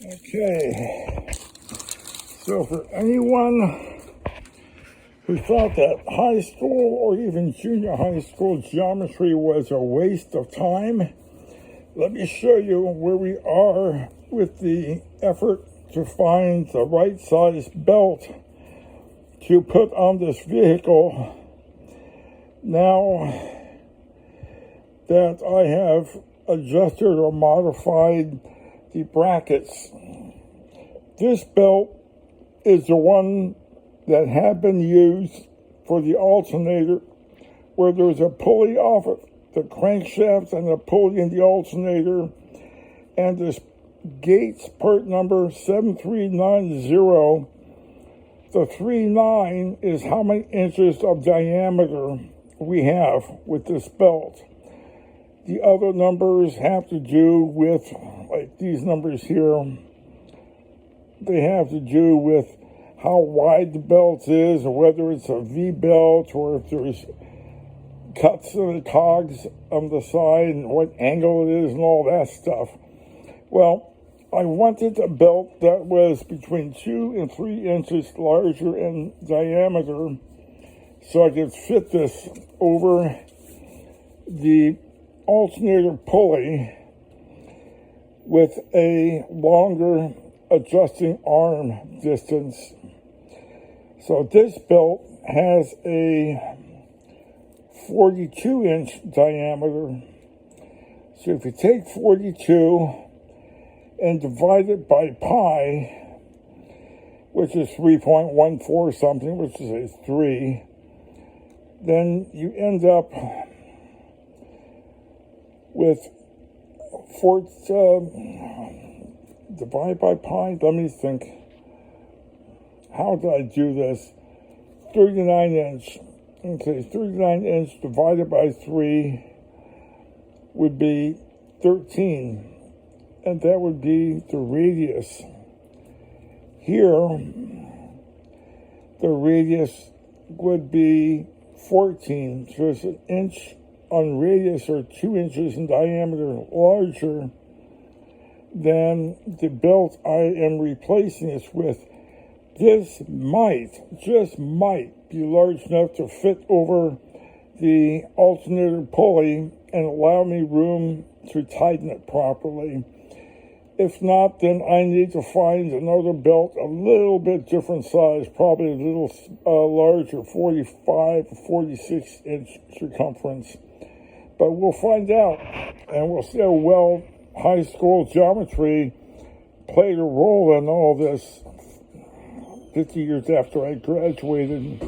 Okay, so for anyone who thought that high school or even junior high school geometry was a waste of time, let me show you where we are with the effort to find the right size belt to put on this vehicle now that I have adjusted or modified the brackets. This belt is the one that had been used for the alternator, where there's a pulley off of the crankshaft and a pulley in the alternator, and this Gates part number 7390. The 39 is how many inches of diameter we have with this belt. The other numbers have to do with, like these numbers here, they have to do with how wide the belt is, or whether it's a V-belt, or if there's cuts in the cogs on the side, and what angle it is, and all that stuff. Well, I wanted a belt that was between 2 and 3 inches larger in diameter, so I could fit this over the alternator pulley with a longer adjusting arm distance. So this belt has a 42-inch diameter. So if you take 42 and divide it by pi, which is 3.14 something, which is a 3, then you end up with divide by pi, let me think. How did I do this? 39 inch. Okay, 39 inch divided by 3 would be 13. And that would be the radius. Here, the radius would be 14. So it's an inch on radius, or 2 inches in diameter larger than the belt I am replacing this with. This might, just might, be large enough to fit over the alternator pulley and allow me room to tighten it properly. If not, then I need to find another belt a little bit different size, probably a little larger, 45 or 46 inch circumference. But we'll find out, and we'll see how well high school geometry played a role in all this 50 years after I graduated.